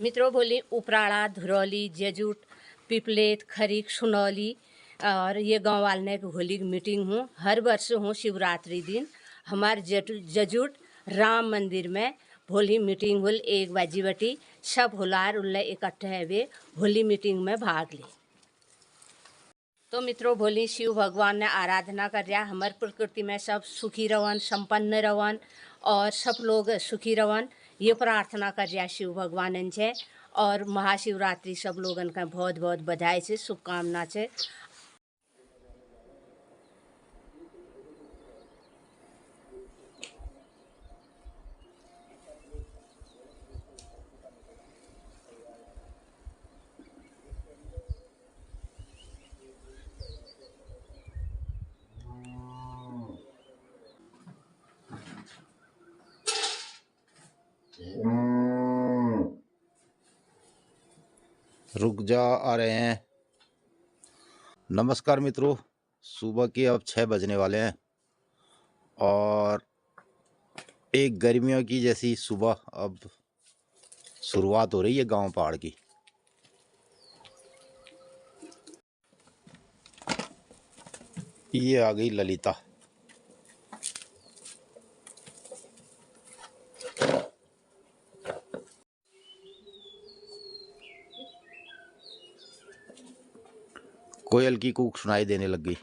मित्रों बोली उपराड़ा, धुरौली, जजूट, पिपलेत, खरीक, सुनौली और ये गांव वाले की होली की मीटिंग हूँ। हर वर्ष हूँ शिवरात्रि दिन हमारे जजूट राम मंदिर में होली मीटिंग हुल 1 बजी बटी सब होलार उल्ले इकट्ठे हुए होली मीटिंग में भाग ली। तो मित्रों बोली शिव भगवान ने आराधना कर रहा हमारे प्रकृति में सब सुखी रवन, संपन्न रवन और सब लोग सुखी रवन, ये प्रार्थना कर रहा शिव भगवान से। और महाशिवरात्रि सब लोगन का बहुत बहुत बधाई से, शुभकामना से। रुक जा, आ रहे हैं। नमस्कार मित्रों, सुबह के अब 6 बजने वाले हैं और एक गर्मियों की जैसी सुबह अब शुरुआत हो रही है गांव पहाड़ की। ये आ गई ललिता। कोयल की कूक सुनाई देने लग गई।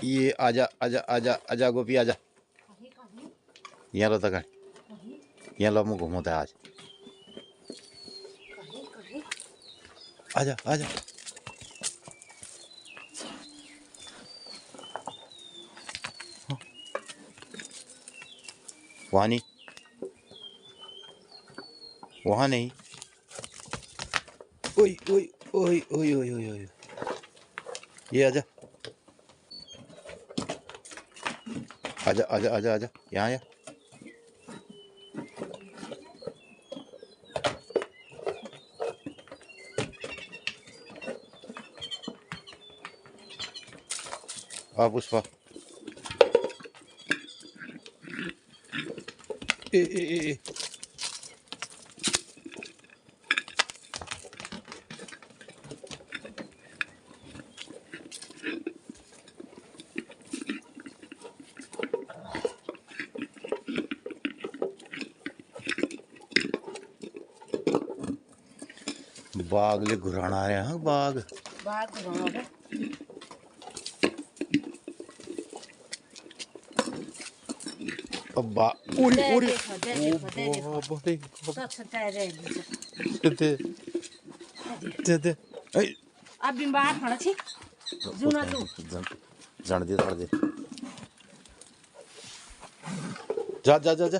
ये आजा आजा आजा आजा गोपी आजा, यहाँ लो तक, यहाँ लो मुँह घूमता है आज। आजा आजा, वहाँ नहीं, वहाँ नहीं। ओए ओए ओए ओए ओए ओए ओए, ये आजा आजा आजा आजा आजा, यहाँ आया। आ पुष्पा, ए ए ए ए। बाघ ले घुराना आ रहे हैं। बाघ घुराना अब उरी उरी अब बीमार पड़ा छी जुना तू जान दे थोड़ा दे। जा जा जा जा,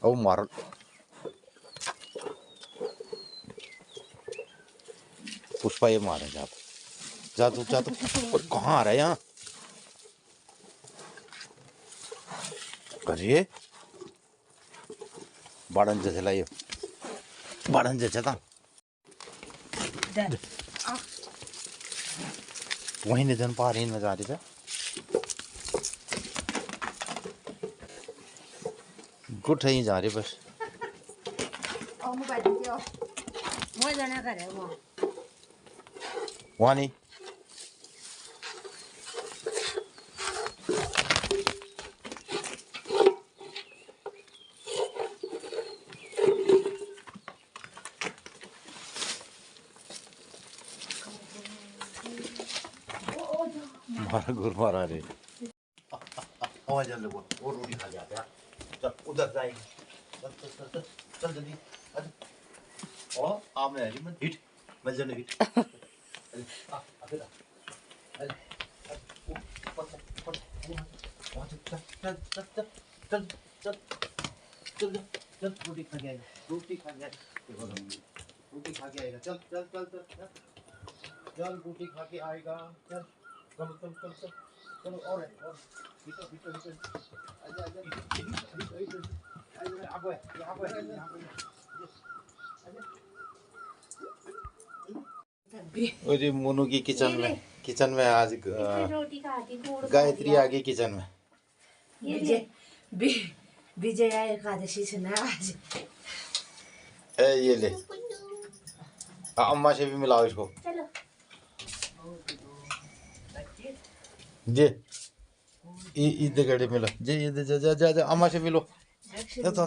अब मार पुष्पा, ये मारे। जा जा तू, जा तू। कहाँ आ रहा है यहाँ? करिए बाड़न जैसे लाइयो, बाड़न जैसे था वही निधन पा रही न जा रही था। गुट ही जा रही बस। वहाँ नहीं, मारा गुर मारा रे। आवाज जल्दी बोल, वो रोटी खा जाते हैं। चल उधर जाएंगे, चल चल चल चल चल जल्दी। और आमने है मत हिट, मत जाने हिट। अरे आ अबे अरे चल चल चल चल चल चल चल, रोटी खा के आएगा, रोटी खा के आएगा, रोटी खा के आएगा। चल चल चल चल चल, रोटी खा के आएगा। चल चल चल चल चल चलो, और भीतर भीतर भीतर आजा आजा, आगो है आगो है आजा। अरे मोनू की किचन में किचन में आज रोटी खाती गुड़ गायत्री आ गई किचन में। विजया एकादशी से ना आज। ये ले अम्मा से भी मिलाओ इसको। चलो जे इधर गड़े मिलो जे ये जा जा जा जा अम्मा से मिलो। जा जा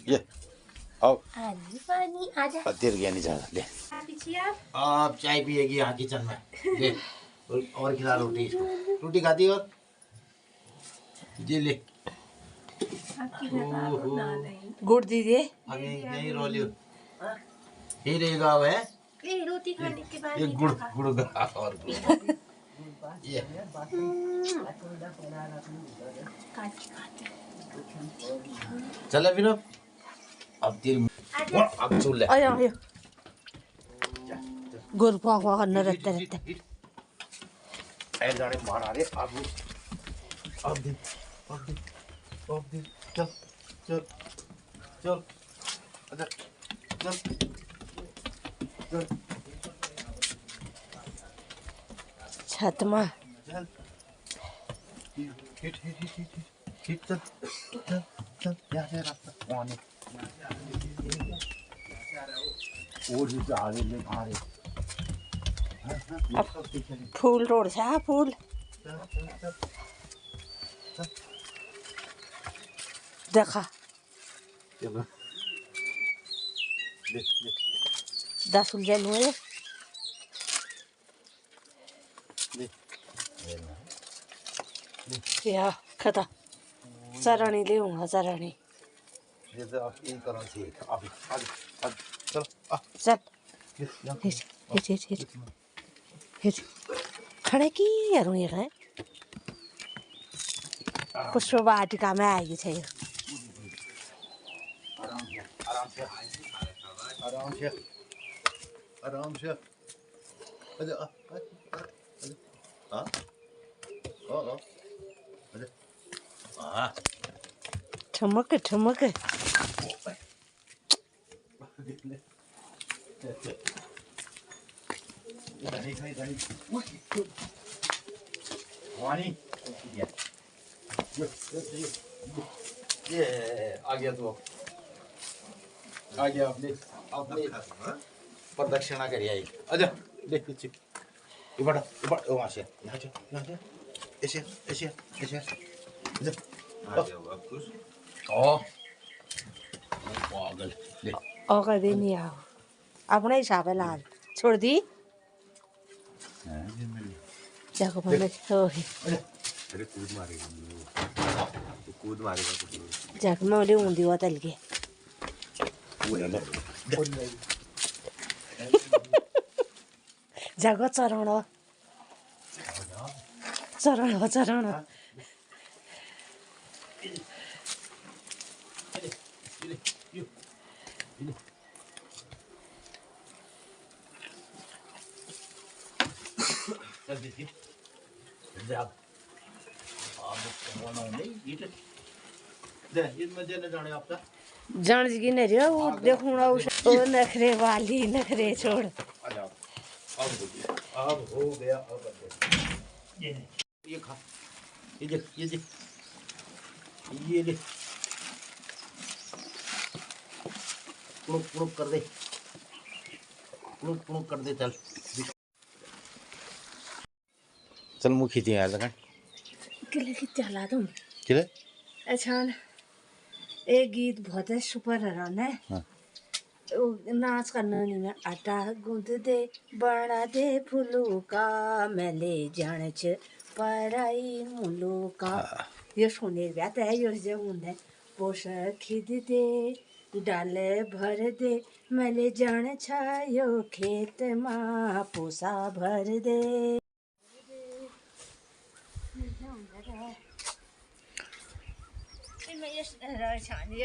ये आओ पानी आजा देर गया नहीं ज्यादा ले। आप चाय पिएगी यहाँ किचन में ले और खिला रोटी इसको। रोटी खाती हो ये ले। गुड़ दीजिए यही रोलियो यही रहेगा है रोटी खाने के बाद ये गुड़ गुड़ का और ये चले फिर अब तेरी अब चूल ले आया आया गुड़ पावा करना रहता रहता ऐ जाने मार आ रहे अब दे चल चल चल अच्छा चल चल छत में चल हिट चल चल चल यहाँ से रास्ता वहाँ नहीं और भी आगे ले आ रहे फूल रोड से फूल देखा चलो ले 10 उलझे हुए या खता सरानी ले हूँ सरानी ये तो आप यही करो ठीक अब चलो चल हिच खड़े की यार ये है पुष्प वाटिका में आएगी चाहिए आराम से ठमक ठमक ये आ गया तो आ गया अपने प्रदक्षिणा करिए आई अच्छा ले पीछे ये बड़ा वहाँ से यहाँ से ऐसे ऐसे ऐसे पागल ले और कभी नहीं आओ अपना हिसाब है लाल छोड़ दी जाको पहले अरे कूद मारेगा जाके मैं बोली ऊँधी हुआ तल के जाको चराउन जान जी नहीं रहा वो देखो ना वो नखरे वाली नखरे छोड़ अब हो गया अब ये खा ये देख ये ले पुरुक कर दे पुरुक कर दे चल मुँह खींचे यार लगन किले की चला तुम किले अच्छा एक गीत बहुत है सुपर रन है हाँ। नाच करना नहीं मैं आटा गूंद दे बना दे फूलों का मैं ले जाने च पराई मुलों का ये सुने जाता है ये जो होता है पोषा खीद दे डाले भर दे मैं ले जाने छायो खेत माँ पोसा भर दे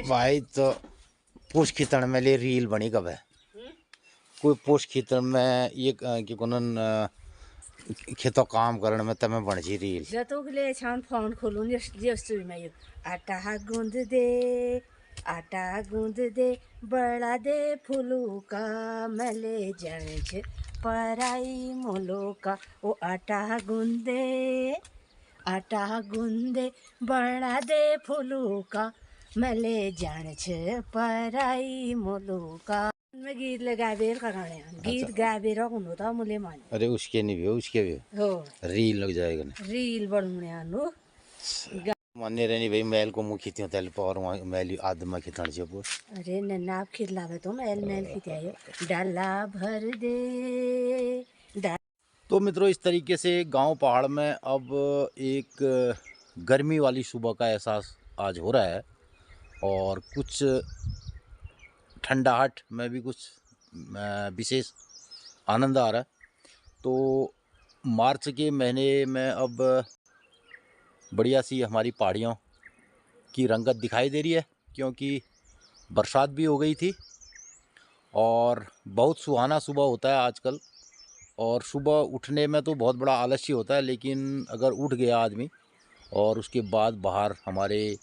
भाई तो पोष खींचण में ले रील बनी कब है कोई पोष खींचण में ये कि कोनन खेतों काम करने में तमें बन जी रील जतो के लिए छान फोन खोलूं जस्ट में आटा गूंद दे आटा गूंद दे बड़ा दे फूलू का, मैले जण छ पराई मोलो का। ओ आटा गूंदे, आटा गूंदे बड़ा दे फूलू का, मैले जान छ पराई मोलो का। मैं गीत लगाबेर कराने गीत गाबेर हुनु त मुले मन। अरे उसके नहीं भी हो, उसके भी हो रील लग जाएगा ना। रील बढ़ुने आनु मान्य रहनी भाई मैल को मुँह खींचते तेल पर मैल आदमा खींचण से पूर। अरे नन्ना आप खित लावे तो मैल मैल खितायो डाला भर दे डा। तो मित्रों इस तरीके से गांव पहाड़ में अब एक गर्मी वाली सुबह का एहसास आज हो रहा है और कुछ ठंडाहट में भी कुछ विशेष आनंद आ रहा है। तो मार्च के महीने में अब बढ़िया सी हमारी पहाड़ियों की रंगत दिखाई दे रही है, क्योंकि बरसात भी हो गई थी और बहुत सुहाना सुबह होता है आजकल। और सुबह उठने में तो बहुत बड़ा आलस्य होता है, लेकिन अगर उठ गया आदमी और उसके बाद बाहर हमारे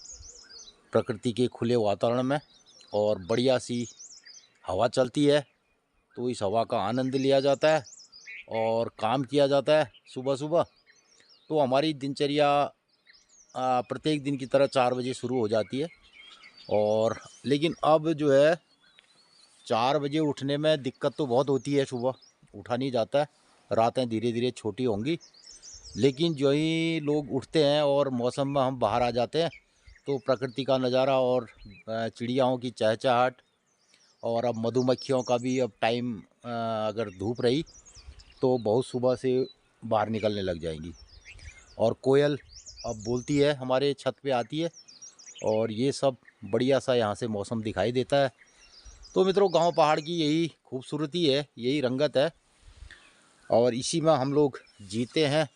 प्रकृति के खुले वातावरण में और बढ़िया सी हवा चलती है, तो इस हवा का आनंद लिया जाता है और काम किया जाता है सुबह सुबह। तो हमारी दिनचर्या प्रत्येक दिन की तरह 4 बजे शुरू हो जाती है। और लेकिन अब जो है 4 बजे उठने में दिक्कत तो बहुत होती है, सुबह उठा नहीं जाता है, रातें धीरे धीरे छोटी होंगी। लेकिन जो ही लोग उठते हैं और मौसम में हम बाहर आ जाते हैं, तो प्रकृति का नज़ारा और चिड़ियाओं की चहचहाट और अब मधुमक्खियों का भी अब टाइम, अगर धूप रही तो बहुत सुबह से बाहर निकलने लग जाएंगी। और कोयल अब बोलती है, हमारे छत पे आती है और ये सब बढ़िया सा यहाँ से मौसम दिखाई देता है। तो मित्रों गांव पहाड़ की यही खूबसूरती है, यही रंगत है और इसी में हम लोग जीते हैं।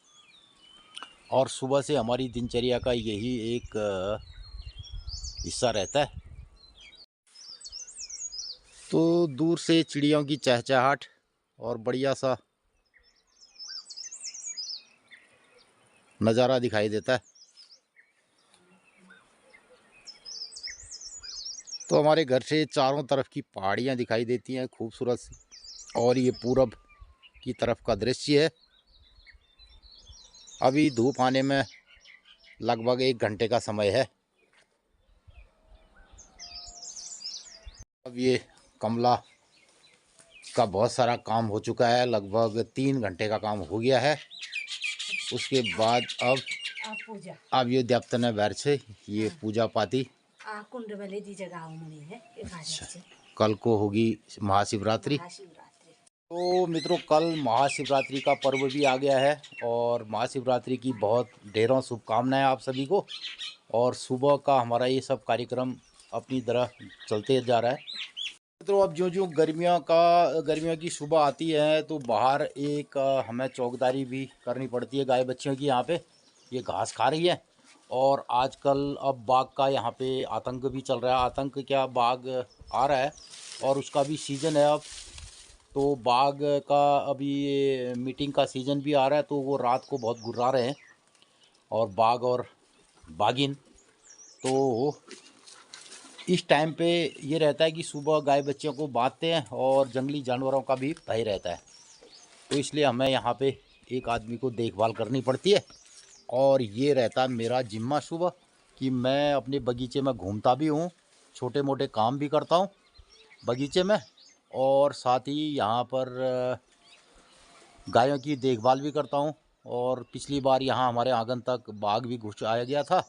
और सुबह से हमारी दिनचर्या का यही एक हिस्सा रहता है। तो दूर से चिड़ियों की चहचहाट और बढ़िया सा नज़ारा दिखाई देता है। तो हमारे घर से चारों तरफ की पहाड़ियाँ दिखाई देती हैं खूबसूरत सी, और ये पूरब की तरफ का दृश्य है। अभी धूप आने में लगभग 1 घंटे का समय है। अब ये कमला का बहुत सारा काम हो चुका है, लगभग 3 घंटे का काम हो गया है। उसके बाद अब ये देवतने बैर से ये पूजा पाती कुंड वाले दी जगह मुनि है। अच्छा, कल को होगी महाशिवरात्रि। तो मित्रों कल महाशिवरात्रि का पर्व भी आ गया है और महाशिवरात्रि की बहुत ढेरों शुभकामनाएं आप सभी को। और सुबह का हमारा ये सब कार्यक्रम अपनी तरह चलते जा रहा है। मित्रों अब जो गर्मियों की सुबह आती है तो बाहर एक हमें चौकीदारी भी करनी पड़ती है गाय बच्चियों की। यहाँ पे ये घास खा रही है और आजकल अब बाघ का यहाँ पे आतंक भी चल रहा है। आतंक क्या, बाघ आ रहा है और उसका भी सीज़न है अब। तो बाघ का अभी ये मीटिंग का सीज़न भी आ रहा है, तो वो रात को बहुत गुर्रा रहे हैं और बाघ और बाघिन। तो इस टाइम पे ये रहता है कि सुबह गाय बच्चियों को बांधते हैं और जंगली जानवरों का भी भय रहता है। तो इसलिए हमें यहाँ पे एक आदमी को देखभाल करनी पड़ती है और ये रहता है मेरा जिम्मा सुबह कि मैं अपने बगीचे में घूमता भी हूँ, छोटे मोटे काम भी करता हूँ बगीचे में, और साथ ही यहाँ पर गायों की देखभाल भी करता हूँ। और पिछली बार यहाँ हमारे आंगन तक बाघ भी घुस आया गया था।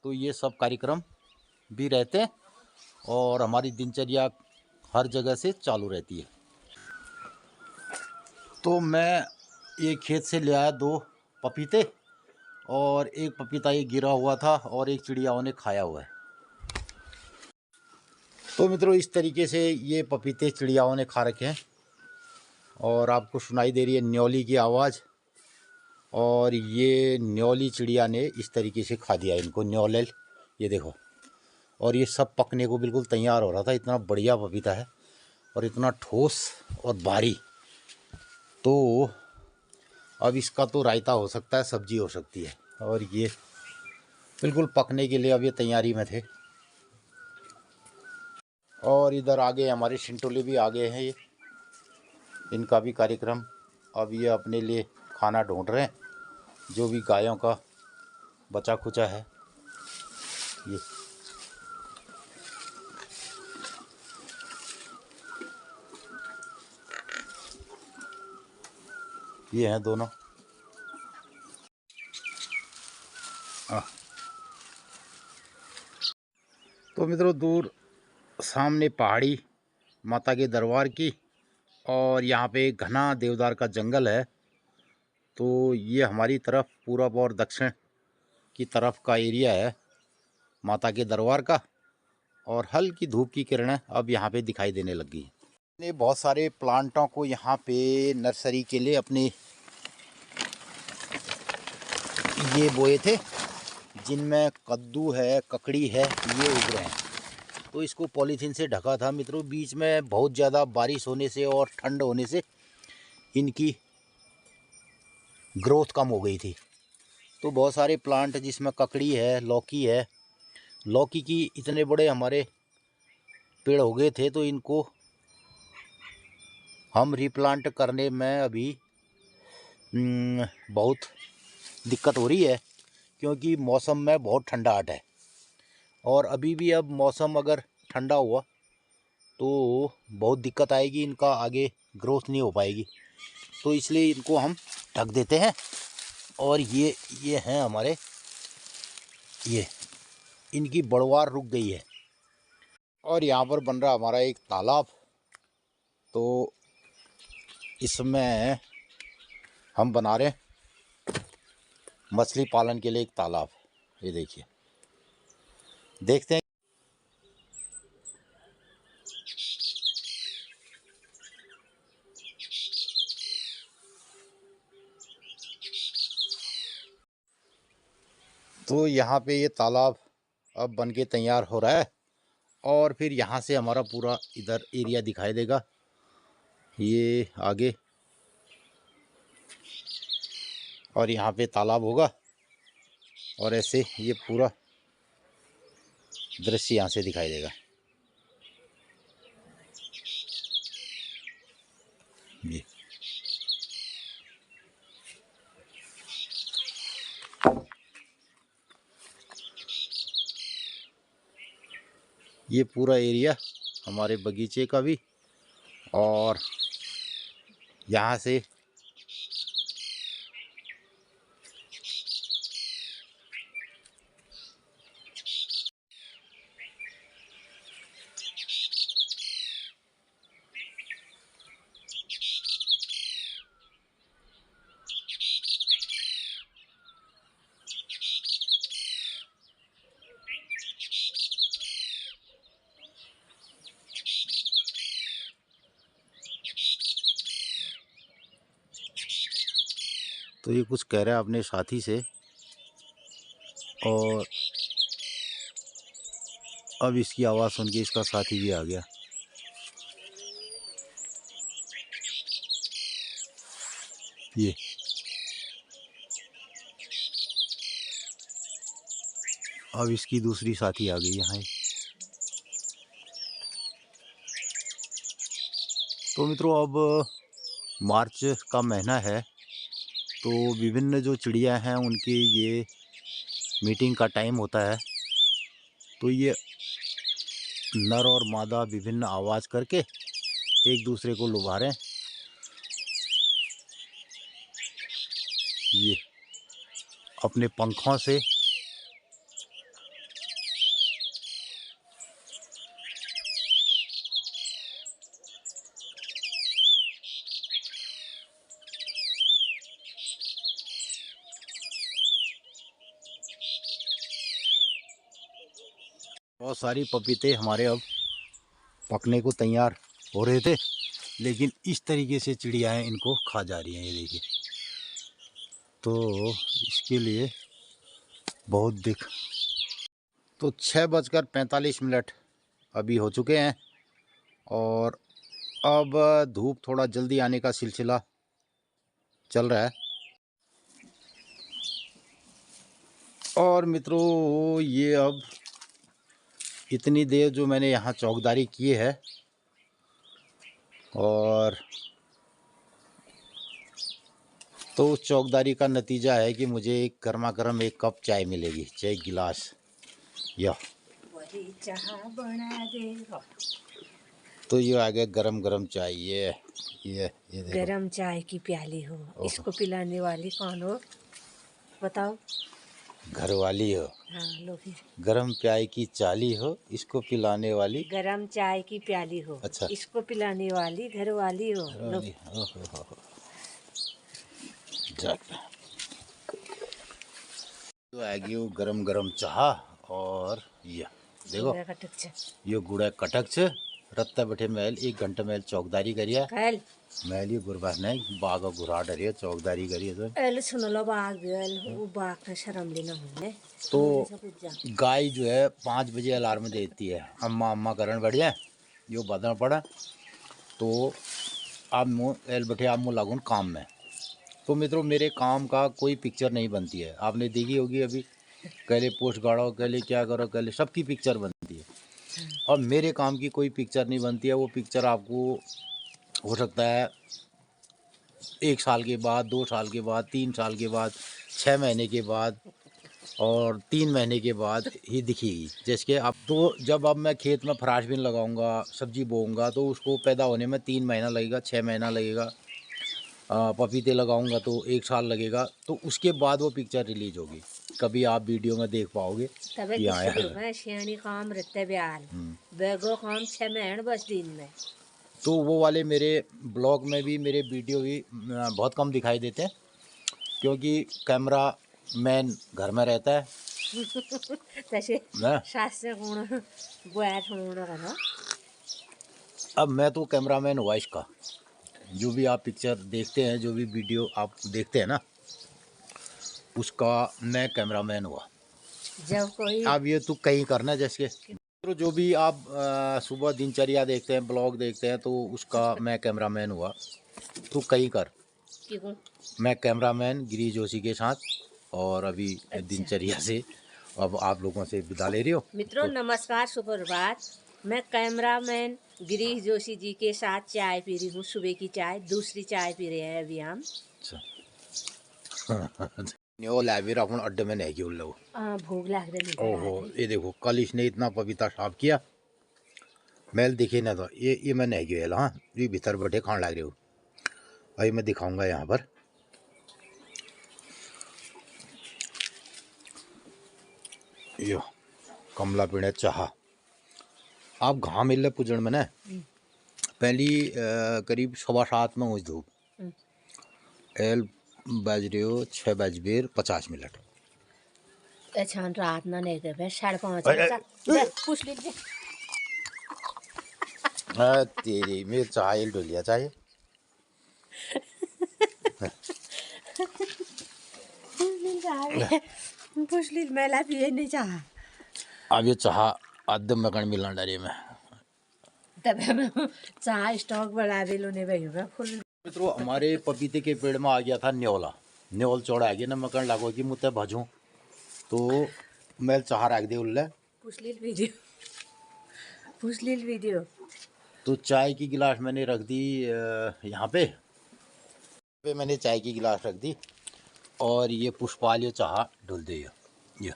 तो ये सब कार्यक्रम भी रहते हैं और हमारी दिनचर्या हर जगह से चालू रहती है। तो मैं ये खेत से ले आया 2 पपीते और एक पपीता ये गिरा हुआ था और एक चिड़ियाओं ने खाया हुआ है। तो मित्रों इस तरीके से ये पपीते चिड़ियाओं ने खा रखे हैं और आपको सुनाई दे रही है न्योली की आवाज़। और ये न्योली चिड़िया ने इस तरीके से खा दिया इनको, न्योलेल, ये देखो। और ये सब पकने को बिल्कुल तैयार हो रहा था। इतना बढ़िया पपीता है और इतना ठोस और भारी। तो अब इसका तो रायता हो सकता है, सब्जी हो सकती है। और ये बिल्कुल पकने के लिए अब ये तैयारी में थे। और इधर आगे हमारे शिंटोले भी आगे हैं, ये इनका भी कार्यक्रम। अब ये अपने लिए खाना ढूंढ रहे हैं, जो भी गायों का बचा खुचा है। ये हैं दोनों। तो मित्रों, दूर सामने पहाड़ी माता के दरबार की, और यहाँ पे एक घना देवदार का जंगल है। तो ये हमारी तरफ पूरब और दक्षिण की तरफ का एरिया है माता के दरबार का। और हल्की धूप की किरणें अब यहाँ पे दिखाई देने लगी हैं। मैंने बहुत सारे प्लांटों को यहाँ पे नर्सरी के लिए अपने ये बोए थे, जिनमें कद्दू है, ककड़ी है, ये उग रहे हैं। तो इसको पॉलीथीन से ढका था मित्रों। बीच में बहुत ज़्यादा बारिश होने से और ठंड होने से इनकी ग्रोथ कम हो गई थी। तो बहुत सारे प्लांट जिसमें ककड़ी है, लौकी है, लौकी की इतने बड़े हमारे पेड़ हो गए थे, तो इनको हम रिप्लांट करने में अभी बहुत दिक्कत हो रही है, क्योंकि मौसम में बहुत ठंडाहट है। और अभी भी अब मौसम अगर ठंडा हुआ तो बहुत दिक्कत आएगी, इनका आगे ग्रोथ नहीं हो पाएगी। तो इसलिए इनको हम ढक देते हैं। और ये हैं हमारे, ये इनकी बढ़वार रुक गई है। और यहाँ पर बन रहा हमारा एक तालाब। तो इसमें हम बना रहे हैं मछली पालन के लिए एक तालाब। ये देखिए, देखते हैं। तो यहाँ पे ये तालाब अब बन के तैयार हो रहा है। और फिर यहाँ से हमारा पूरा इधर एरिया दिखाई देगा, ये आगे। और यहाँ पे तालाब होगा, और ऐसे ये पूरा दृश्य यहाँ से दिखाई देगा। ये पूरा एरिया हमारे बगीचे का भी। और यहाँ से तो ये कुछ कह रहा है अपने साथी से, और अब इसकी आवाज़ सुन के इसका साथी भी आ गया। ये अब इसकी दूसरी साथी आ गई यहाँ। तो मित्रों, अब मार्च का महीना है, तो विभिन्न जो चिड़िया हैं उनकी ये मीटिंग का टाइम होता है। तो ये नर और मादा विभिन्न आवाज़ करके एक दूसरे को लुभा रहे हैं। ये अपने पंखों से बहुत सारी पपीते हमारे अब पकने को तैयार हो रहे थे, लेकिन इस तरीके से चिड़ियाएँ इनको खा जा रही हैं। ये देखिए, तो इसके लिए बहुत तो 6:45 अभी हो चुके हैं, और अब धूप थोड़ा जल्दी आने का सिलसिला चल रहा है। और मित्रों, ये अब इतनी देर जो मैंने यहाँ चौकीदारी की है, और तो उस चौकीदारी का नतीजा है कि मुझे एक गर्मा गर्म एक कप चाय मिलेगी, चाय गिलास। यह वही चाह बना दे। तो ये आ गया गरम गरम चाय। ये देखो, गरम चाय की प्याली हो, इसको पिलाने वाली कौन हो बताओ? घरवाली हो। हाँ लो फिर। गरम चाय की चाली हो, इसको पिलाने वाली गरम चाय की प्याली हो, अच्छा, इसको पिलाने वाली घर वाली हो। लो। घरवाली। ओहो, जा। तो आएगी वो गरम गरम चाह, और ये देखो गुड़ा कटक छ। ये गुड़ा कटक छ रत्ता बैठे महल 1 घंटा महल चौकदारी करिया कल महल ये गुरबास नहीं बाग गुरा डरिए चौकदारी करिए। तो एल सुनो लो बाग बेल वो बाग का शर्म लेना होने। तो गाय जो है 5 बजे अलार्म देती है, अम्मा अम्मा करण बढ़िया यो बदन पड़ा। तो आप मुँह एल बैठे आप मुँह लागून काम में। तो मित्रों मेरे काम का कोई पिक्चर नहीं बनती है, आपने देखी होगी अभी कहले पोस्ट गाड़ो कहले क्या करो कहले सबकी पिक्चर बनती है, और मेरे काम की कोई पिक्चर नहीं बनती है। वो पिक्चर आपको हो सकता है 1 साल के बाद, 2 साल के बाद, 3 साल के बाद, 6 महीने के बाद और 3 महीने के बाद ही दिखेगी। जैसे कि अब तो जब अब मैं खेत में फराश बीन लगाऊंगा, सब्जी बोऊंगा, तो उसको पैदा होने में 3 महीना लगेगा, 6 महीना लगेगा। पपीते लगाऊंगा तो 1 साल लगेगा। तो उसके बाद वो पिक्चर रिलीज होगी, कभी आप वीडियो में देख पाओगे तबे कि आया शुरू है। में श्याणी काम रहते ब्याल बेगो काम 6 महीने बस दिन में। तो वो वाले मेरे ब्लॉग में भी मेरे वीडियो भी बहुत कम दिखाई देते हैं, क्योंकि कैमरा मैन घर में रहता है तसे ना। शास्त्र गुण बैठ होना है ना। अब मैं तो कैमरामैन हुआ इसका, जो भी आप पिक्चर देखते हैं, जो भी वीडियो आप देखते हैं ना, उसका मैं कैमरामैन हुआ। जब कोई अब ये तो कहीं करना जैसे तो जो भी आप सुबह दिनचर्या देखते हैं, ब्लॉग देखते हैं, तो उसका मैं कैमरामैन हुआ। तो कहीं कर क्यों मैं कैमरामैन गिरीश जोशी के साथ, और अभी अच्छा। दिनचर्या से अब आप लोगों से विदा ले रही हो। मित्रों तो नमस्कार सुप्रभात। मैं कैमरामैन गिरीश जोशी जी के साथ चाय पी रही हूँ, सुबह की चाय, दूसरी चाय पी रहे हैं अभी हम। न्यो लाइब्रेरी अपन अड्डे में नहीं क्यों लो। भूख लग रही है। ओहो ये देखो कल इसने इतना पपीता साफ किया, मैल दिखे ना। तो ये मैं नहीं गया। हाँ ये भीतर बैठे खान लग रहे हो। अभी मैं दिखाऊंगा यहाँ पर। यो कमला पीने चाह आप घा मिल पुजन में न पहली करीब 7:15 में हो धूप एल बज रहे हो 6:50। अच्छा रात ना नहीं गए 5:30 पूछ लीजिए। तेरी मेरे चाय डोलिया चाहिए। पूछ लीजिए मेला पिए नहीं चाह। अब ये चाह अदम में कण मिलना डरे में तब चाह स्टॉक बढ़ा दे लो ने भाई फुल। मित्रों हमारे पपीते के पेड़ में आ गया था न्योला, न्योल चौड़ा आ गया ना। मकन लागो कि मुझे भजूं तो मैं चाह रख दे उल्ले। पूछ लीजिए वीडियो। तो चाय की गिलास मैंने रख दी यहाँ पे मैंने चाय की गिलास रख दी, और ये पुष्पाल चाह ढुल दे। ये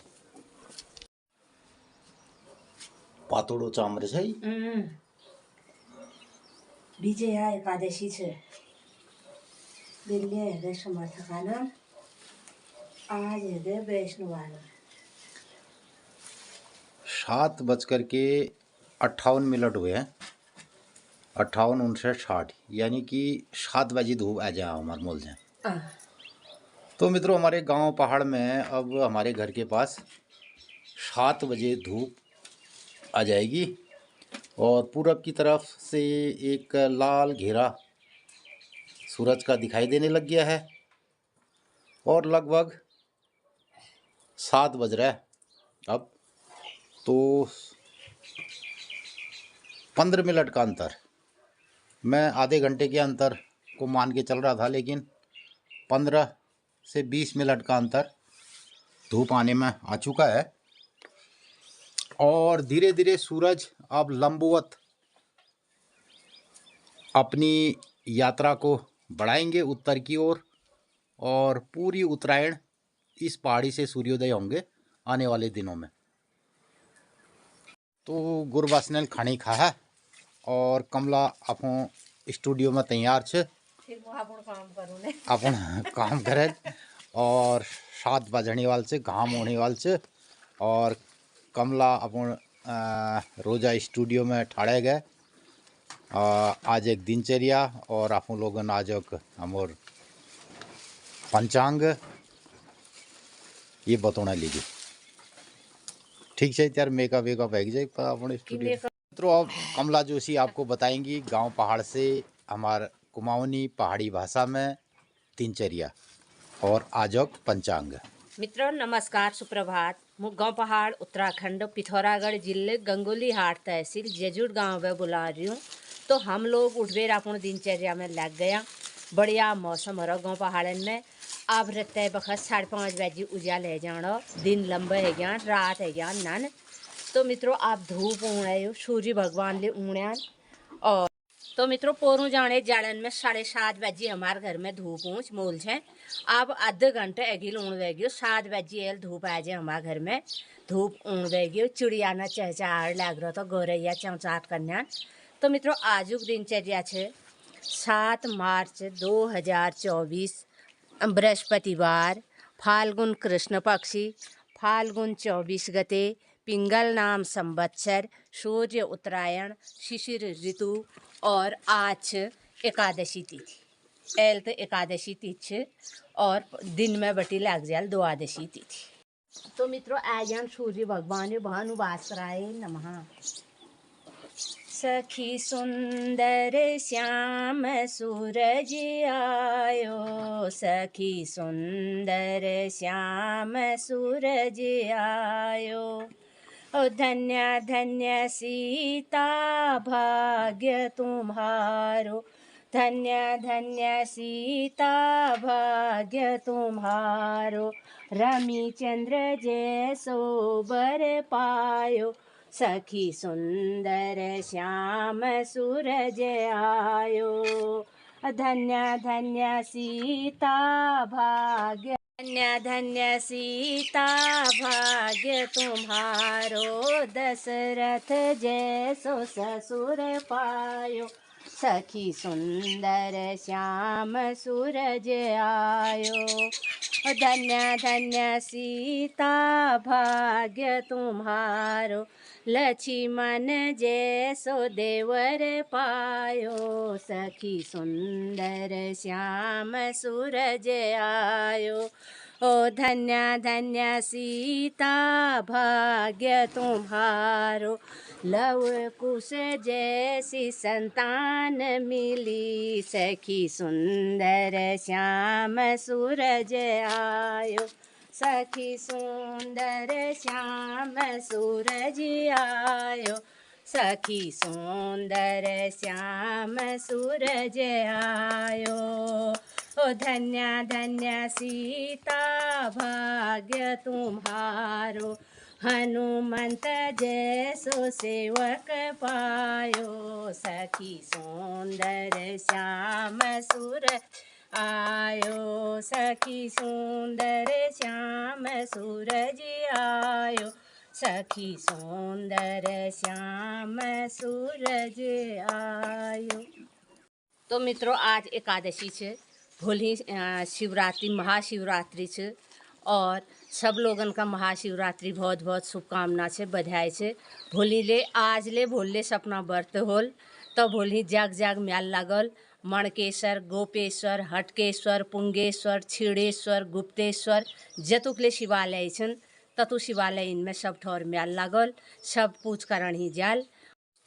पातोड़ो चामरे सही विजया एकादशी छे दिल्ली है समर्थकाना आज है वैष्णवाना। 7:58 हुए हैं। 58, 59, 60 यानी कि 7 बजे धूप आ जाए हमारे मोल से। तो मित्रों हमारे गांव पहाड़ में अब हमारे घर के पास 7 बजे धूप आ जाएगी, और पूरब की तरफ से एक लाल घेरा सूरज का दिखाई देने लग गया है, और लगभग 7 बज रहा है अब। तो 15 मिनट का अंतर, मैं आधे घंटे के अंतर को मान के चल रहा था, लेकिन 15 से 20 मिनट का अंतर धूप आने में आ चुका है। और धीरे धीरे सूरज अब लंबवत अपनी यात्रा को बढ़ाएंगे उत्तर की ओर, और पूरी उत्तरायण इस पहाड़ी से सूर्योदय होंगे आने वाले दिनों में। तो गुरबख्श ने खानी खा है और कमला अपन स्टूडियो में तैयार छे, अपन काम करे और 7 बजने वाल से घाम होने वाल से, और कमला अपन रोजा स्टूडियो में ठाड़े गए। आज एक दिनचर्या और आप लोगन आज एक हमार पंचांग ये बताना लीजिए। ठीक है त्यार मेकअप वेकअप है जाए अपने स्टूडियो। मित्रों अब कमला जोशी आपको बताएंगी गांव पहाड़ से हमार कुमाऊनी पहाड़ी भाषा में दिनचर्या और आजक पंचांग। मित्रों नमस्कार, सुप्रभात। मैं गांव पहाड़ उत्तराखंड पिथौरागढ़ जिले गंगोली हाट तहसील जजूट गांव में बुला रही हूँ। तो हम लोग उठबेर अपन दिनचर्या में लग गया। बढ़िया मौसम हो रहा गाँव पहाड़न में। अब रहते वक्त 5:30 बजे उजाल है जाना, दिन लंबे है गया, रात है गया नन। तो मित्रों आप धूप उड़े सूर्य भगवान ले उड़ान। और तो मित्रों पोरू जाने जाड़न में 7:30 बजे हमारे घर में धूप ऊँच मोल है। अब आधे घंटे अगिल उड़ वेगी 7 बजे एल धूप आ जाए हमारे घर में। धूप उड़ वेगी, चिड़िया न चहचहाड़ लग रहा था, गौरैया चौचाट कन्या। तो मित्रों आजुक दिनचर्या है 7 मार्च 2024 बृहस्पतिवार, फाल्गुन कृष्ण पक्षी, फाल्गुन 24 गते, पिंगल नाम संवत्सर, सूर्य उत्तरायण, शिशिर ऋतु। और आज एकादशी तिथि एल तो एकादशी तिथि और दिन में बटी लग जाए द्वादशी तिथि। तो मित्रों आजान सूर्य भगवान भानु भास्कराय नमः। सखी सुंदर श्याम सूरज आयो, सखी सुंदर श्याम सूरज आयो। ओ धन्य धन्य सीता भाग्य तुम्हारो, धन्य धन्य सीता भाग्य तुम्हारो। रमी चंद्र जैसो बर पायो, सखी सुंदर श्याम सूरज आयो। धन्य धन्य सीता भाग्य, धन्य धन्य सीता भाग्य तुम्हारो। दशरथ जैसो ससुर पायो, सखी सुंदर श्याम सूरज आयो। धन्य धन्य सीता भाग्य तुम्हारो। लक्ष्मण जैसो देवर पायो, सखी सुंदर श्याम सूरज आयो। ओ धन्य धन्य सीता भाग्य तुम्हारो। लव कुश जैसी संतान मिली, सखी सुंदर श्याम सूरज आयो। सखी सुंदर श्याम सूरज आयो, सखी सुंदर श्याम सूरज आयो। ओ धन्य धन्य सीता भाग्य तुम्हारो। हनुमंत जैसो सेवक पायो, सखी सुंदर श्याम सूरज आयो। सखी सुंदर श्याम सूरज आयो, सखी सुंदर श्याम सूरज आयो। तो मित्रों आज एकादशी है, भोली शिवरात्रि महाशिवरात्रि है और सब लोगन का महाशिवरात्रि बहुत बहुत शुभकामना है, बधाई है। भोली ले आज ले भोले सपना व्रत होल तो भोली जाग जाग म्याल लागल। मणकेश्वर, गोपेश्वर, हटकेश्वर, पुंगेश्वर, छिड़ेश्वर, गुप्तेश्वर जतुकले शिवालय छन ततु शिवालय इनमें सब ठौर म्याल लागल, सब पूछ करण ही जाल।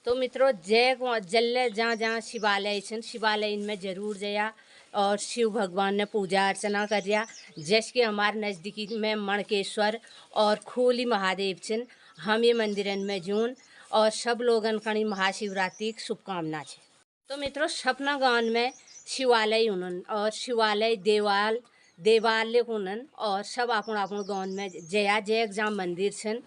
तो मित्रों जय जल्ले जहाँ जहाँ शिवालय छन शिवालय इनमें जरूर जया और शिव भगवान ने पूजा अर्चना करिया। जैसे कि हमारे नज़दीकी में मणकेश्वर और खोली महादेव छन, हम ये मंदिरन में जून और सब लोगन कणी महाशिवरात्रि की शुभकामना है। तो मित्रों सपना गाँव में शिवालय उनन और शिवालय देवालय उनन और सब अपन अपन गाँव में जया जय जहाँ मंदिर छन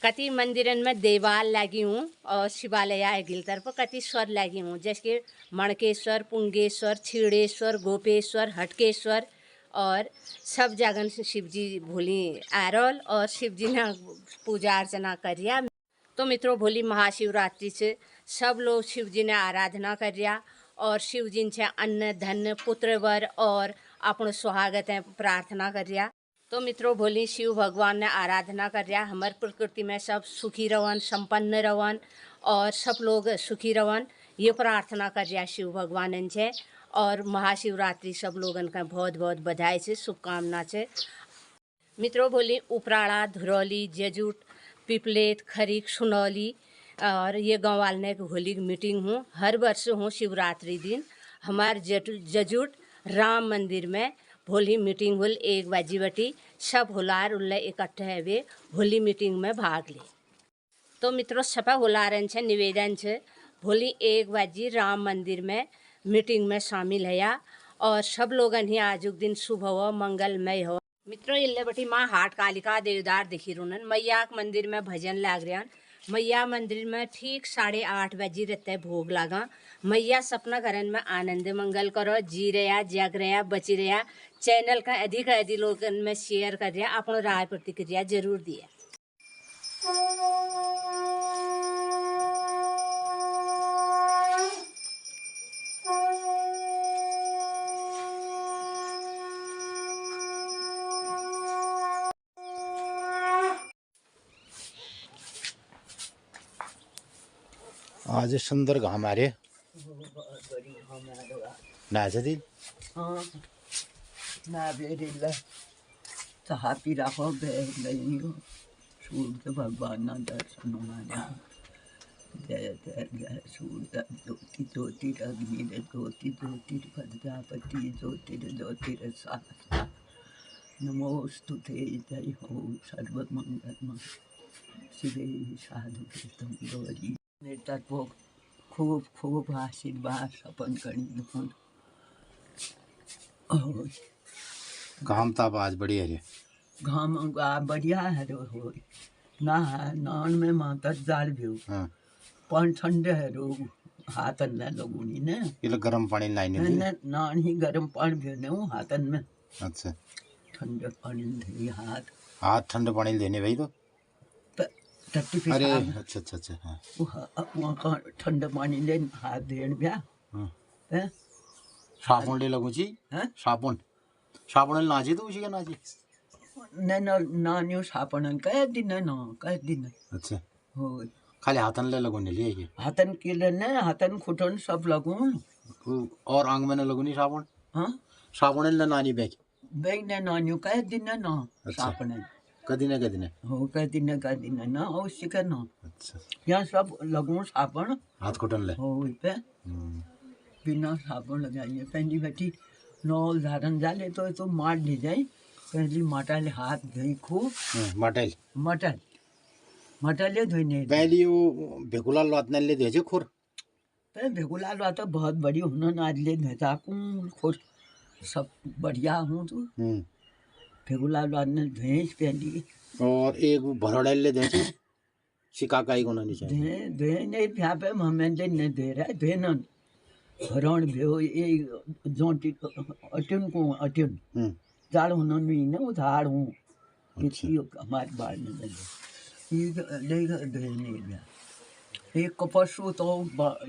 कति मंदिरन में देवाल लगी हूँ और शिवालय है गिल तरफ कति स्वर लगी हूँ, जैसे कि मणकेश्वर, पुंगेश्वर, छीड़ेश्वर, गोपेश्वर, हटकेश्वर और सब जगह से शिव जी भोली आरोल और शिव जी ने पूजा अर्चना करिया। तो मित्रों भोली महाशिवरात्रि से सब लोग शिव जी ने आराधना करिया और शिव जी से अन्न धन पुत्र वर और अपन स्वागत है प्रार्थना करिया। तो मित्रों भोली शिव भगवान ने आराधना करिया हमार प्रकृति में सब सुखी रवन, संपन्न रवन और सब लोग सुखी रवन, ये प्रार्थना करिया शिव भगवान से। और महाशिवरात्रि सब लोगन का बहुत बहुत बधाई से शुभकामना से। मित्रों भोली उपराड़ा, धुरौली, जेजूट, पिपलेत, खरीक, सुनौली और ये गाँव वाले की होली की मीटिंग हूँ हर वर्ष हूँ शिवरात्रि दिन हमार जजूट राम मंदिर में होली मीटिंग होल 1 बजे बटी सब होलार उल्ले इकट्ठे हुए होली मीटिंग में भाग ले। तो मित्रों सपा होलारन से निवेदन से होली 1 बजे राम मंदिर में मीटिंग में शामिल है और सब लोगन ही आज दिन शुभ हो मंगलमय हो। मित्रों इल्ले बटी माँ हाट कालिका देवदार दिखी रुनन मैया के मंदिर में भजन लाग रहा। मैया मंदिर में ठीक 8:30 बजे रहते भोग लगा। मैया सपना घरन में आनंद मंगल करो, जी रहा, जग रहा, बची रहा। चैनल का अधिक लोगन में शेयर कर रहा, अपना राय प्रतिक्रिया जरूर दिया। आज सुंदर घाम आ रहे ना दिन हाँ ना बेरिल्ला चाह पी रहो बैठ गई हो सूर्य भगवान ना दर्शन माने जय जय जय सूर्य ज्योति ज्योतिर अग्नि ज्योति ज्योतिर प्रजापति ज्योतिर ज्योतिर शास्त्र नमोस्तुते जय हो सर्वमंगलम शिवे साधु कृतम गौरी मेरे तरफ खूब खूब आशीर्वाद सपन करी घाम ताप आज बढ़िया है घाम बढ़िया है रो हो ना नान में माता जाल भी हाँ पण ठंडे है रो हाथन में लोगों ने ये लोग गर्म पानी लाइन ने नान ही गर्म पानी भी ने हाथन में अच्छा ठंडे पानी दे हाथ ठंडे पानी देने भाई तो टट्टी पे अरे अच्छा अच्छा अच्छा हाँ वहाँ का ठंडे पानी ले हाथ देन ब्या हैं साबुन ले लगू जी हैं साबुन नाचे तो उसी का नाचे ने नानियो सापन कह दिन अच्छा हो खाली हाथन ले लगू लिए ये हाथन के ने हाथन खुटन सब लगू और आंग में न लगू नहीं साबुन हाँ साबुन ले नानी बैग बैग ने नानियो कह दिन ना अच्छा। सापन कदी न हो कह दिन ना अवश्य का ना अच्छा यहाँ सब लगू साबुन हाथ खुटन ले हो पे बिना साबुन लगाइए पहली बेटी नौल धारण जाले तो मार ली जाए पहली मटाले हाथ धोई खूब मटाले धोने पहली वो भेकुला लौटने ले दे खोर पे भेगुला लो तो बहुत बड़ी हुनन आज ले धता खोर सब बढ़िया हूँ तो भेगुला लो ने भैंस पहली और एक भरोड़ा ले दे शिकाकाई को ना नीचे धे नहीं भ्या पे हमें ले ने दे रहा धे न हरण भ्यो ये जोंटी अटन झाड़ हुनन नहीं ना झाड़ हूँ किसी हमारे बाल में ले धे नहीं भ्या एक कपसु तो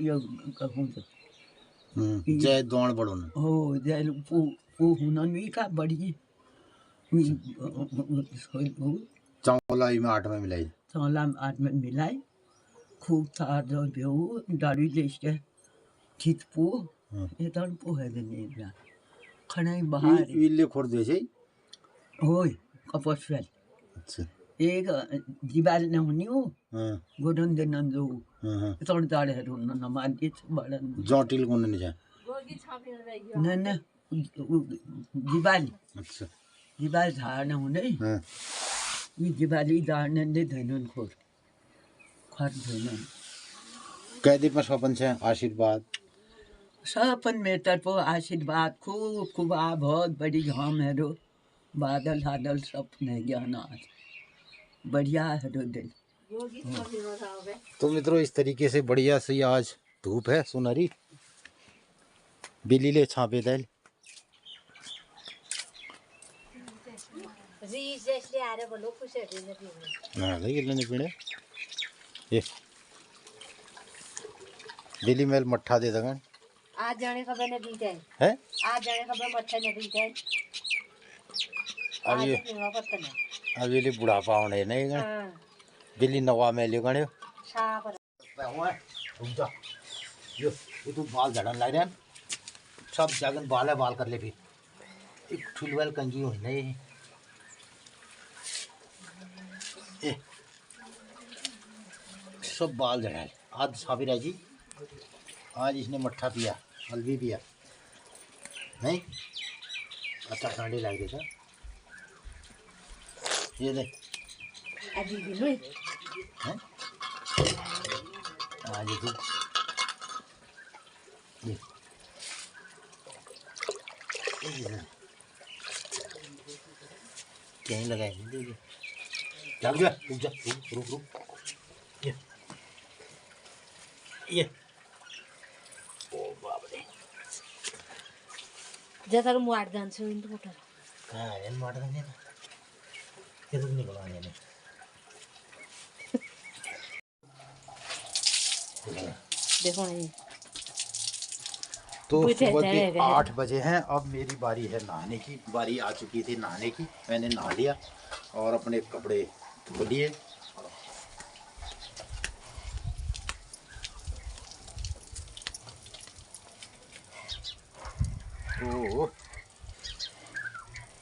ये कहूँ जय दौड़ बड़ो न हो जय पू हुनन भी का बड़ी चौला में 8 में मिलाई चौला 8 में मिलाई खूब था जो बेहू दाढ़ी लेके ठीक पू ये तो पू है देने जा खनाई बाहर इल्ले खोर दे छै होय कपसवेल अच्छा एक जीवाल ने हुनी हो गोडन दे नंदो तोड़ दाड़े है न मार के बड़न जटिल कोन ने जा न जीवाल अच्छा जीवाल झाड़ न हुने ये जीवाली झाड़ ने दे धनन खोर खर धनन कैदी पर सपन छे आशीर्वाद सपन में तरफ आशीर्वाद खूब खूब आ बहुत बड़ी घाम है रो बादल हादल सब ने ज्ञान आज बढ़िया है रो दिन तो मित्रों इस तरीके से बढ़िया सी आज धूप है सुनहरी बिल्ली छापे दाल पीने ये बिल्ली मेल मट्ठा दे दगन आज जाने खबर ने बीते है आज जाने खबर मट्ठा ने बीते अब ये अब ये बुढ़ापा होने नहीं गण बिल्ली नवा में लियो गण साफ रुक जा यो ये तू बाल झड़न लग रहे हैं सब जगन बाल है बाल कर ले फिर एक ठुलवेल कंजी हो नहीं ए सब बाल झड़ा आज साबिरा जी आज इसने मट्ठा पिया हल्दी पिया नहीं अच्छा ठंडी लग रही था ये देख अजी दिलो हैं आज तू ये कहीं लगाए नहीं लग जा रुक जा रुक रुक ये ओ बाप रे जताको मुआट जान्छु नि त मोटर कहाँ है मार देंगे ना ये तो नहीं बनाने में देखो नहीं तो बुझे सुबह के जाएगा। 8 बजे हैं अब मेरी बारी है नहाने की बारी आ चुकी थी नहाने की मैंने नहा लिया और अपने कपड़े धो लिए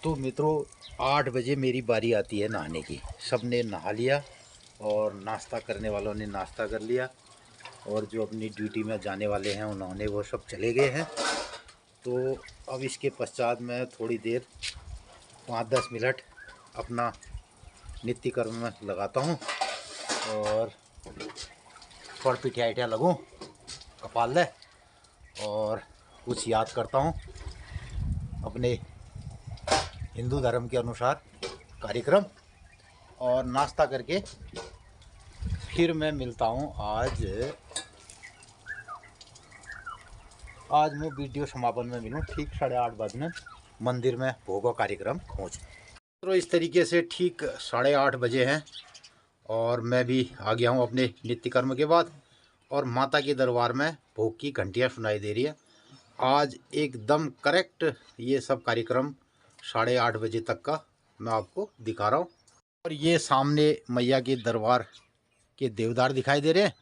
तो मित्रों 8 बजे मेरी बारी आती है नहाने की सबने नहा लिया और नाश्ता करने वालों ने नाश्ता कर लिया और जो अपनी ड्यूटी में जाने वाले हैं उन्होंने वो सब चले गए हैं। तो अब इसके पश्चात मैं थोड़ी देर 5-10 मिनट अपना नित्य कर्म में लगाता हूँ और थोड़ा पिटिया लगूँ कपाल ले और कुछ याद करता हूँ अपने हिंदू धर्म के अनुसार कार्यक्रम और नाश्ता करके फिर मैं मिलता हूँ। आज मैं वीडियो समापन में मिलूँ ठीक 8:30 बजे में मंदिर में भोग कार्यक्रम पहुँच। तो इस तरीके से ठीक 8:30 बजे हैं और मैं भी आ गया हूँ अपने नित्य कर्म के बाद और माता के दरबार में भोग की घंटियाँ सुनाई दे रही है। आज एकदम करेक्ट ये सब कार्यक्रम 8:30 बजे तक का मैं आपको दिखा रहा हूँ और ये सामने मैया के दरबार के देवदार दिखाई दे रहे हैं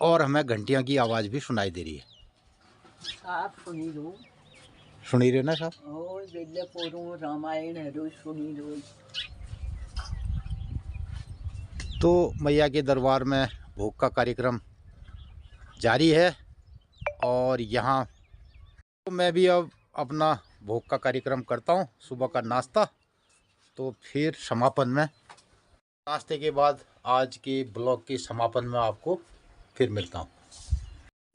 और हमें घंटियां की आवाज़ भी सुनाई दे रही है। आप सुनी रहे ना साहब और वेले पोरो रामायण रोज सुनी रोज तो मैया के दरबार में भोग का कार्यक्रम जारी है और यहाँ तो मैं भी अब अपना भोग का कार्यक्रम करता हूँ सुबह का नाश्ता तो फिर समापन में नाश्ते के बाद आज के ब्लॉग के समापन में आपको फिर मिलता हूँ।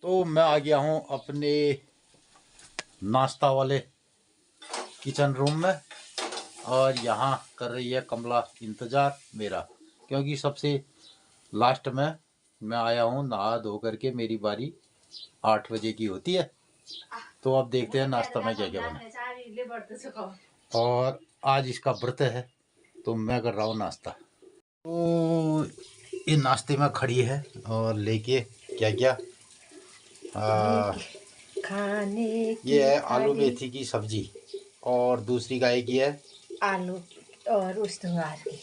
तो मैं आ गया हूँ अपने नाश्ता वाले किचन रूम में और यहाँ कर रही है कमला इंतज़ार मेरा क्योंकि सबसे लास्ट में मैं आया हूँ नहा धो करके मेरी बारी 8 बजे की होती है। तो अब देखते हैं नाश्ता में क्या क्या बना और आज इसका व्रत है तो मैं कर रहा हूँ नाश्ता। तो ये नाश्ते में खड़ी है और लेके क्या क्या खाने ये है आलू मेथी की सब्जी और दूसरी गाय की है आलू और उस धुआर की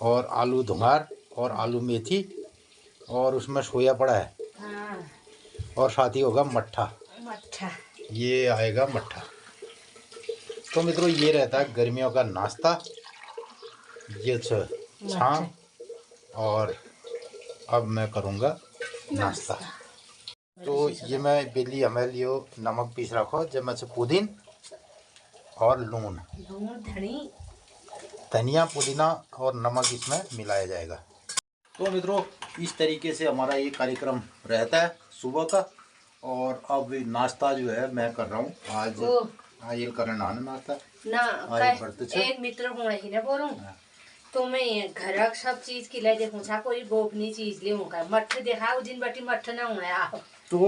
और आलू धुंगार और आलू मेथी और उसमें सोया पड़ा है। हाँ और साथ ही होगा मट्ठा मट्ठा ये आएगा मट्ठा। तो मित्रों ये रहता है गर्मियों का नाश्ता ये छाँ और अब मैं करूँगा नाश्ता। तो ये मैं बेली हमें लियो नमक पीस रखो जब मैं से पुदीन और लून धनिया पुदीना और नमक इसमें मिलाया जाएगा। तो मित्रों इस तरीके से हमारा ये कार्यक्रम रहता है सुबह का और अब नाश्ता जो है मैं कर रहा हूँ आज ये करना नाश्ता ना आज व्रत छे एक मित्र होने की ना बोलूं तो मैं घर सब चीज की ले देखूं छा कोई गोपनीय चीज ले का मठ देखा उस दिन बटी मठ ना हुआ आप तो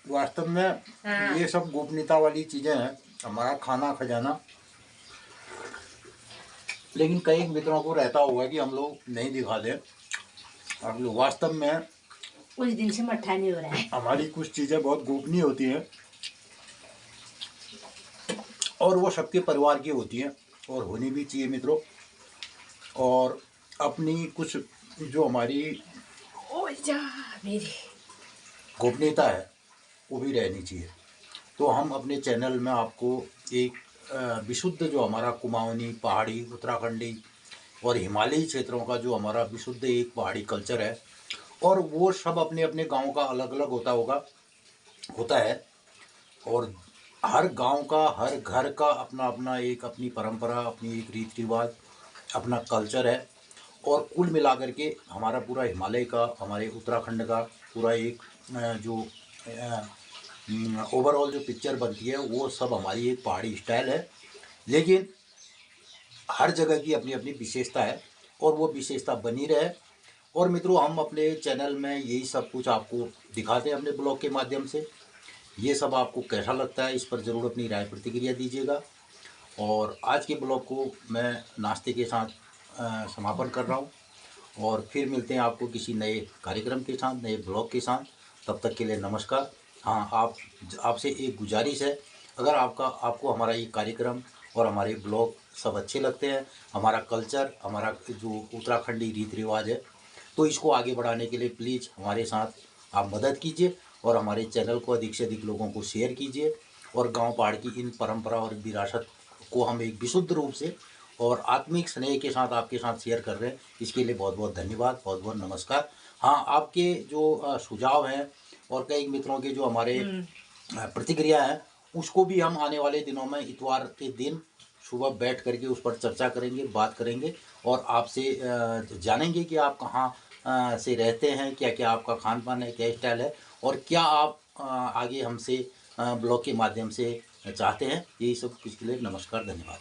वास्तव में हाँ। ये सब गोपनीयता वाली चीज़ें हैं, हमारा खाना खजाना। लेकिन कई मित्रों को रहता होगा कि हम लोग नहीं दिखा दें। अब वास्तव में उस दिन से मठा नहीं हो रहा है। हमारी कुछ चीज़ें बहुत गोपनीय होती हैं और वो सबके परिवार की होती हैं और होनी भी चाहिए मित्रों। और अपनी कुछ जो हमारी ओ जा मेरी गोपनीयता है वो भी रहनी चाहिए। तो हम अपने चैनल में आपको एक विशुद्ध जो हमारा कुमाऊनी, पहाड़ी, उत्तराखंडी और हिमालयी क्षेत्रों का जो हमारा विशुद्ध एक पहाड़ी कल्चर है, और वो सब अपने अपने गांव का अलग अलग होता है। और हर गांव का, हर घर का अपना अपना एक अपनी परंपरा, अपनी एक रीति रिवाज, अपना कल्चर है। और कुल मिलाकर के हमारा पूरा हिमालय का, हमारे उत्तराखंड का पूरा एक जो ओवरऑल जो पिक्चर बनती है वो सब हमारी एक पहाड़ी स्टाइल है। लेकिन हर जगह की अपनी अपनी विशेषता है और वो विशेषता बनी रहे। और मित्रों, हम अपने चैनल में यही सब कुछ आपको दिखाते हैं अपने ब्लॉग के माध्यम से। ये सब आपको कैसा लगता है, इस पर ज़रूर अपनी राय प्रतिक्रिया दीजिएगा। और आज के ब्लॉग को मैं नाश्ते के साथ समापन कर रहा हूँ और फिर मिलते हैं आपको किसी नए कार्यक्रम के साथ, नए ब्लॉग के साथ। तब तक के लिए नमस्कार। हाँ, आपसे एक गुजारिश है, अगर आपको हमारा ये कार्यक्रम और हमारे ब्लॉग सब अच्छे लगते हैं, हमारा कल्चर, हमारा जो उत्तराखंडी रीति रिवाज है, तो इसको आगे बढ़ाने के लिए प्लीज़ हमारे साथ आप मदद कीजिए और हमारे चैनल को अधिक से अधिक लोगों को शेयर कीजिए। और गांव पहाड़ की इन परंपरा और विरासत को हम एक विशुद्ध रूप से और आत्मिक स्नेह के साथ आपके साथ शेयर कर रहे हैं। इसके लिए बहुत बहुत धन्यवाद, बहुत बहुत नमस्कार। हाँ, आपके जो सुझाव हैं और कई मित्रों के जो हमारे प्रतिक्रिया है, उसको भी हम आने वाले दिनों में इतवार के दिन सुबह बैठ करके उस पर चर्चा करेंगे, बात करेंगे और आपसे जानेंगे कि आप कहाँ से रहते हैं, क्या क्या आपका खान पान है, क्या स्टाइल है और क्या आप आगे हमसे ब्लॉग के माध्यम से चाहते हैं। यही सब, इसके लिए नमस्कार, धन्यवाद।